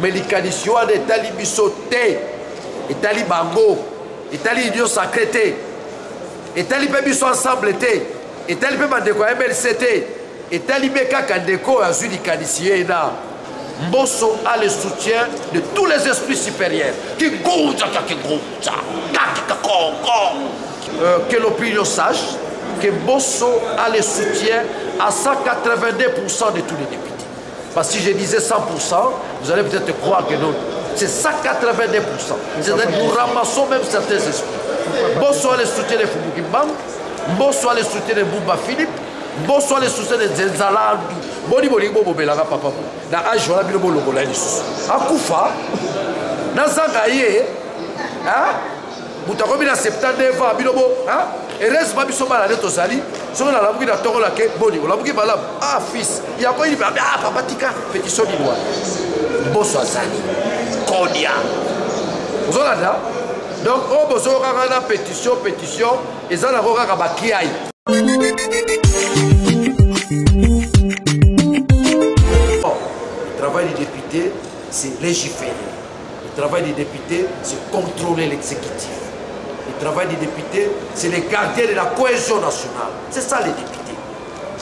Mais l'Ikadisio a des talibisoté, et talibango, et talibiso sacrété, et talibiso ensemble, et talibiso MLCT, et talibeka kandeko a zu l'Ikadisio et là. Mbosso a le soutien de tous les esprits supérieurs. Que l'opinion sache que Mbosso a le soutien à 182% de tous les députés. Parce que si je disais 100%, vous allez peut-être croire que non. C'est 182%. C'est-à-dire que nous ramassons même certains esprits. Mbosso a le soutien de Fouboukimban, Mbosso a le soutien de Bouba Philippe, Mbosso a le soutien de Zenzalandu. Boni boni bobo belanga papa na age wala bilo bolo bola lisu akufa na zanga ye hein mutakomi na 79 ans bilo bo hein erese ba biso bala neto zali so na labuki na tongo la ke boni labuki bala ah fils ya ko il ba ah papa tika pétition di loi boso azali kodia ozolanda donc o boso kaka na pétition ezala ko kaka bakiai. Le travail du député, c'est légiférer. Le travail du député, c'est contrôler l'exécutif. Le travail du député, c'est les gardiens de la cohésion nationale. C'est ça les députés.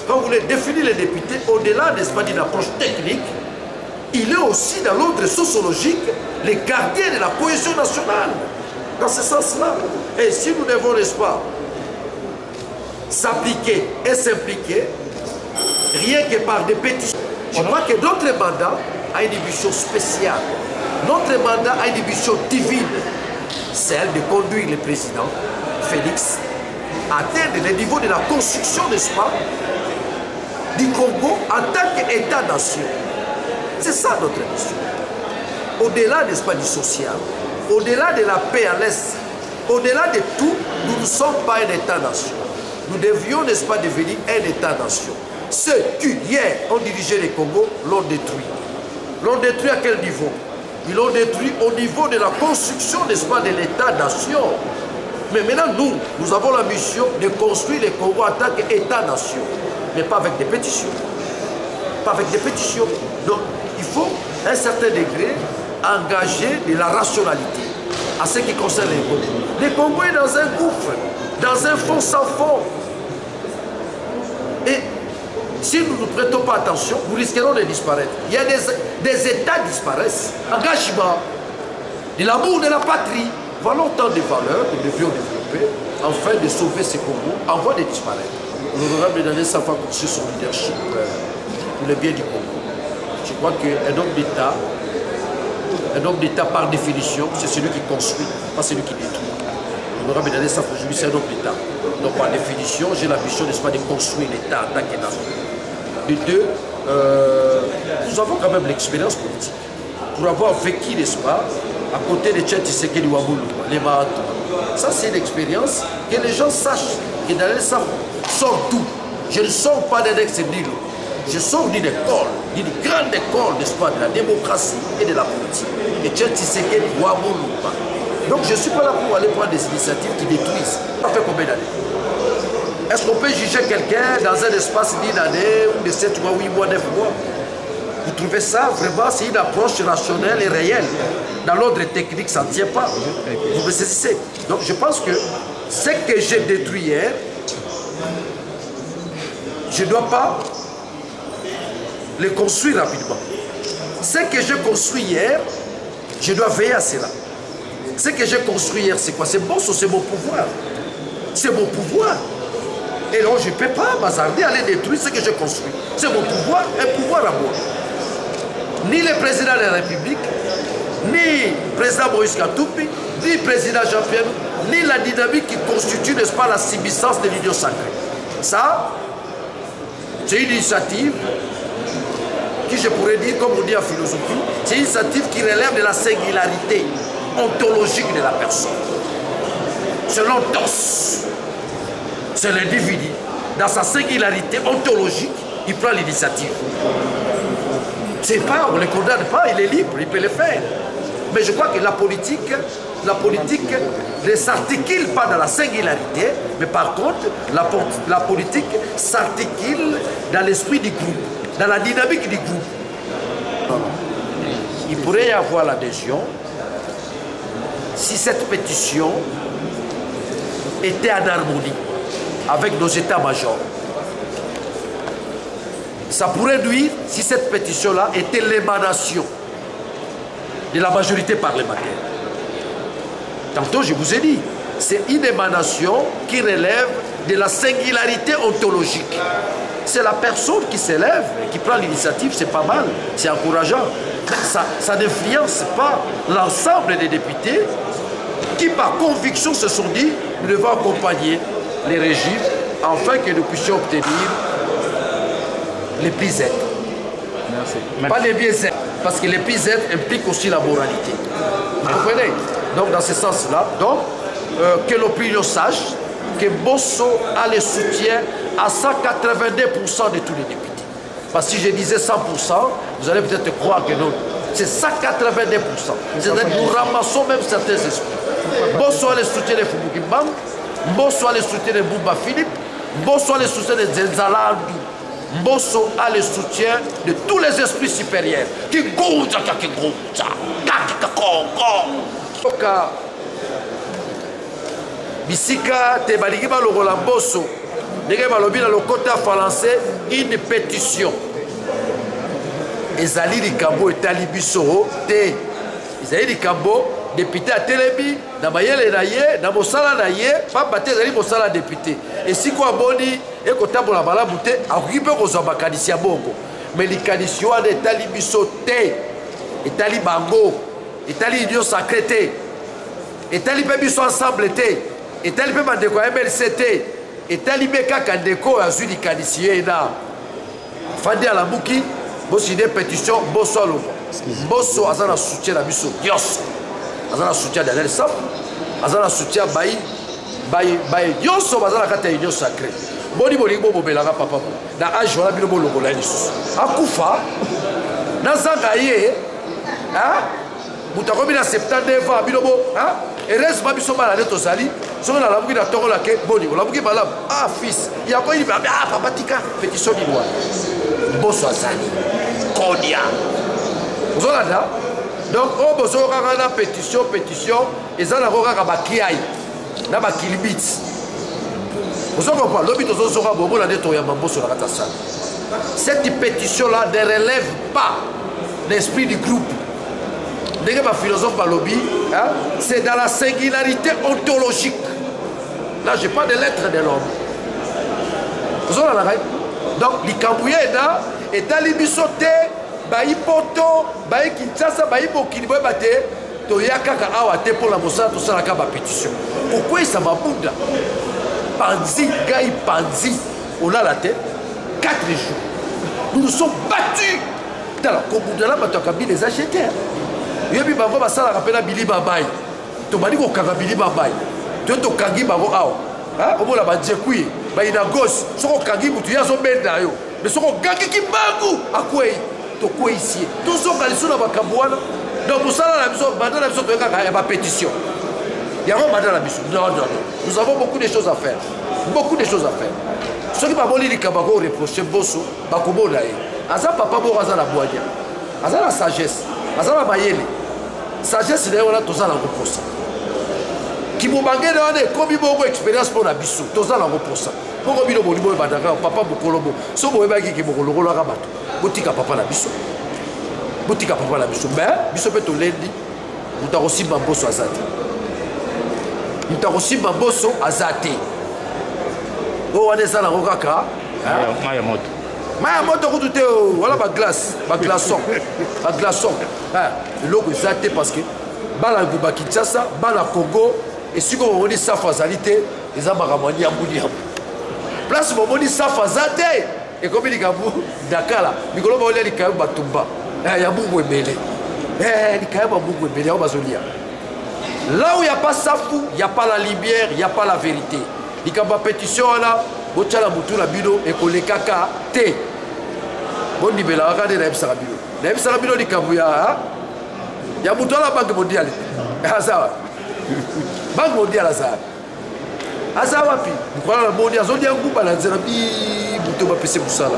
Quand vous voulez définir les députés, au-delà, n'est-ce pas, d'une approche technique, il est aussi dans l'ordre sociologique les gardiens de la cohésion nationale. Dans ce sens-là. Et si nous devons, n'est-ce pas, s'appliquer et s'impliquer, rien que par des pétitions. Je crois que notre mandat a une mission spéciale. Notre mandat a une mission divine. Celle de conduire le président Félix à atteindre le niveau de la construction, n'est-ce pas, du Congo en tant qu'État-nation. C'est ça notre mission. Au-delà, n'est-ce pas, du social, au-delà de la paix à l'Est, au-delà de tout, nous ne sommes pas un État-nation. Nous devions, n'est-ce pas, devenir un État-nation. Ceux qui, hier, ont dirigé le Congo, l'ont détruit. L'ont détruit à quel niveau? Ils l'ont détruit au niveau de la construction, n'est-ce pas, de l'État-nation. Mais maintenant, nous avons la mission de construire le Congo en tant qu'État-nation. Mais pas avec des pétitions. Pas avec des pétitions. Donc, il faut, à un certain degré, engager de la rationalité à ce qui concerne les Congo. Le Congo est dans un gouffre, dans un fond sans fond. Et si nous ne prêtons pas attention, nous risquerons de disparaître. Il y a des États qui disparaissent. Engagement, de l'amour de la patrie. Voilà autant de valeurs que nous devions développer afin de sauver ce Congo en voie de disparaître. L'honorable Daniel Safa poursuit son leadership pour le bien du Congo. Je crois qu'un homme d'État par définition, c'est celui qui construit, pas celui qui détruit. L'honorable Daniel Safa aujourd'hui c'est un homme d'État. Donc par définition, j'ai l'ambition, n'est-ce pas, de construire l'État en tant que nation. De deux, nous avons quand même l'expérience politique. Pour avoir vécu, n'est-ce pas, à côté de Tchèque Tshisekedi Wabulu, les Mahatou. Ça, c'est une expérience que les gens sachent que Daniel Safa sort d'où. Je ne sors pas d'un ex-nil. Je sors d'une école, d'une grande école, n'est-ce pas, de la démocratie et de la politique. Et Tchèque Tshisekedi Wabulu. Donc je ne suis pas là pour aller prendre des initiatives qui détruisent. Ça fait combien d'années? Est-ce qu'on peut juger quelqu'un dans un espace d'une année ou de 7 mois, 8 mois, 9 mois? Vous trouvez ça vraiment, c'est une approche rationnelle et réelle. Dans l'ordre technique, ça ne tient pas. Vous me saisissez. Donc je pense que ce que j'ai détruit hier, je ne dois pas le construire rapidement. Ce que j'ai construit hier, je dois veiller à cela. Ce que j'ai construit hier, c'est quoi? C'est bon, c'est mon pouvoir. C'est mon pouvoir. Et donc, je ne peux pas m'hasarder à aller détruire ce que j'ai construit. C'est mon pouvoir, un pouvoir à moi. Ni le président de la République, ni le président Moïse Katoupi, ni le président Jean-Pierre, ni la dynamique qui constitue, n'est-ce pas, la subsistance de l'union sacrée. Ça, c'est une initiative qui, je pourrais dire, comme on dit en philosophie, c'est une initiative qui relève de la singularité ontologique de la personne. Selon Doss, c'est l'individu, dans sa singularité ontologique, il prend l'initiative. C'est pas, on ne le condamne pas, il est libre, il peut le faire. Mais je crois que la politique ne s'articule pas dans la singularité, mais par contre, la politique s'articule dans l'esprit du groupe, dans la dynamique du groupe. il pourrait y avoir l'adhésion si cette pétition était en harmonie avec nos états-majors. Ça pourrait nuire si cette pétition-là était l'émanation de la majorité parlementaire. Tantôt, je vous ai dit, c'est une émanation qui relève de la singularité ontologique. C'est la personne qui s'élève, qui prend l'initiative, c'est pas mal, c'est encourageant. Ça n'influence pas l'ensemble des députés qui, par conviction, se sont dit nous devons accompagner les régimes afin que nous puissions obtenir les prix aides. Pas les biais aides, parce que les prix aides impliquent aussi la moralité. Vous comprenez? Donc, dans ce sens-là, que l'opinion sache que Bosso a le soutien à 182% de tous les députés. Parce que si je disais 100%, vous allez peut-être croire que non. C'est 182%. C'est-à-dire que nous ramassons même certains esprits. Bosso a le soutien de Fubukimban, Bosso a le soutien de Bouba Philippe, Bosso a le soutien de Zenzalandou, Bosso a le soutien de tous les esprits supérieurs. Qui goûtent, qui goûtent, Bisika te baliki ba lokola Bosso ndenge balobi na lokota français une pétition ezali likambo etali biso te ezali likambo député atelemi na mayele na ye na mosala na ye pamba te ezali mosala député esiko aboni ekotambola malamu te akoki mpe kozwa makanisi ya bongo mais likanisi wana etali biso te etali bango etali union sacré te etali mpe biso ensemble te etali mpe bandeko ya MLC te etali mpe kaka ndeko azwi likanisi ye na fandi alamuki bosine pétition Bosso aloba Bosso aza na soutien na biso nyonso aza na soutien Daniel Sam aza na soutien bayi nyonso baza na kati ya union sacré boni bolingi bobobelaka papa mo na age wana bino bolongola ye lisusu akufa nazanga ye moto akomi na 79 ans bino bo heureusement biso bana nde tozali soki nalamuki na ntongo lake boni olamuki malamu fils yakoyini papa tika pétition nini wana Bosso azali konia ozolanda donc oyo bozoko kaka na pétition eza nango kaka bakiai na bakilibiti ozokopa lobi tozozoka bomona nde toyamba Bosso na kati ya sala cette pétition là ne relève pas l'esprit du groupe. Ndenge ba philosophe balobi, c'est dans la singularité ontologique. Là, je parle de l'être de l'homme. Vous avez la règle. Donc, l'ikambouye est allé bisote, bayi poto, bayi kinshasa, bayi bokini, bayi bate, toya kaka awate pour la mossa, tout ça la kaba pétition. Pourquoi ça va bouda? Panzi, gaï panzi, on a la tête, 4 jours. Nous nous sommes battus. Dans la Koboudala, Matakabi les acheteurs. Yebi bango basala rapela Bili Babaye. To bali ko kanga Bili Babaye. To kangi bango awo. Obola ba djekui, ba ina gos, soko kangi mutu yazo benda yo. Mais soko kangi kimbangu akwei. To kwei ici. To soka lisuna bakabwana. Donc musala la biso, banda la biso to kanga ya ba pétition. Yango banda la biso. Non. Nous avons beaucoup de choses à faire. Beaucoup de choses à faire. Ceux qui baboli likabako reprocher Bosso, bakobola ye. Aza papa bo aza na boadia. Aza la sagesse. Aza la mayele. Sagesse d'ailleurs on a tous à la reposa. Qui vous manque de comme beaucoup expérience pour la biso. Tous à la reposa. Pour bino bolibo badaka papa bokolobo. So boeba ki bokolo la rabato. Botika papa la biso. Botika papa la biso. Mais biso peut to lendi. Muta aussi Bosso azati. Muta aussi Bosso azati. Oh on est ça la rokaka. Maya moto. Maya moto kutu te wala ba glace, ba glaçon. Ba glaçon. Loko zate parce que bala Guba Kinshasa, bala Congo et si on dit ça fazalité, les amaramani ambuni ambu. Place momoni ça fazate et comme il gabu Dakar, mikolo ba oli kayo batumba. Ya bungu ebele. Ni kayo bungu ebele o bazolia. Là où il y a pas safou, il y a pas la lumière, il y a pas la vérité. Likamba pétition là, botala mutu la bino et kolekaka te. Bon libela regardez la ebsa bino. La ebsa bino likambu ya mutu la banque mondiale. Azawa. Banque mondiale azawa. Azawa pi. Nkola la mondiale zodi nguba na nzela bi mutu ba pese musala.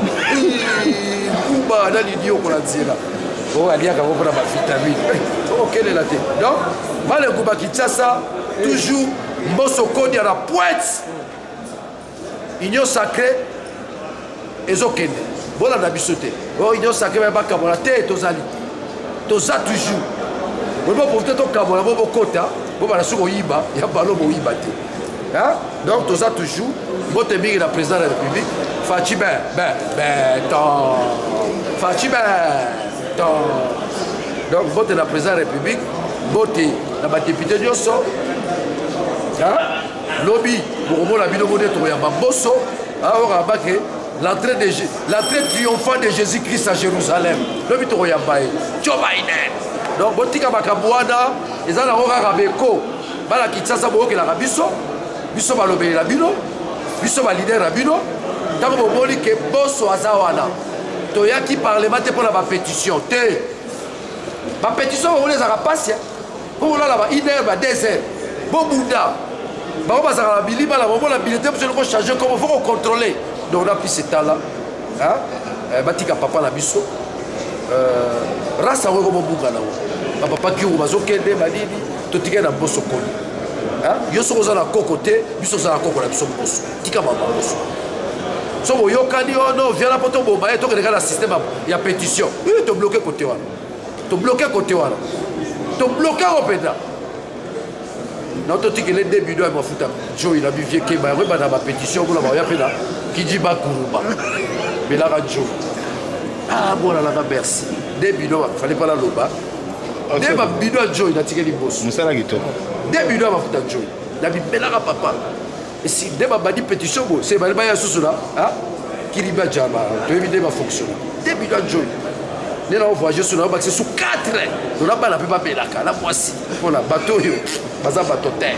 Nguba na lidio ko na nzela. Oh, il y a quand même la vitamine. Ok, les latés. Donc, mal le Gouba Kinshasa, toujours, Mbosso Kodi à la pointe. Union sacrée, et Zokene. Bon, on a bisoté. Oh, Union sacrée, mais pas comme la tête, Tozali. Toza toujours. Vous pouvez profiter de ton Cameroun, vous pouvez kota, vous pouvez aller au Iba, il y a ballon au Iba. Donc, Toza toujours, vous pouvez bien le président de la République, Fachi donc, vous pouvez le président de la République, vous pouvez la député de Yosso, lobby, vous pouvez la vidéo de Toyamba Bosso, l'entrée triomphante de Jésus-Christ à Jérusalem. Lobby Toyamba, Joe Biden. Donc, botika bakabwana ezala roka rabeko bala kitasa boke la rabiso biso balobe la bino biso ba leader la bino tango bomoli ke boso azawana to yaki parlement te pour la pétition te ba pétition on les a passer pour la ba iner ba désert bo bunda ba ba za la bili ba la bo la bilité pour le changer comme faut contrôler donc on a pris cet temps là batika papa la biso rasa wego bobuka na papa ki ou bazokende malini totika na boso koni yo soko za na kokote biso za na koko la biso boso tika mama boso so boyo kani ono vient la poto bomba et to que le système ya pétition oui te bloquer côté wana to bloquer côté wana to bloquer au péda non to tika le début de mafuta jo il a bivier ke ba reba na ba pétition ko la ba ya pena ki di ba kuruba mais la radio ah bon la merci début de fallait pas la loba dès ma bidou à Joy, il a tiré les boss. Dès bidou à ma foute à Joy, la bibella à papa. Et si dès ma badi pétition, c'est ma baya sous là, qui riba jama, tu évidemment ma fonction. Dès bidou à Joy, nous avons voyagé sur la c'est sous 4 ans. Nous n'avons pas la pépa belaka, la voici. Voilà, bateau, baza bateau terre.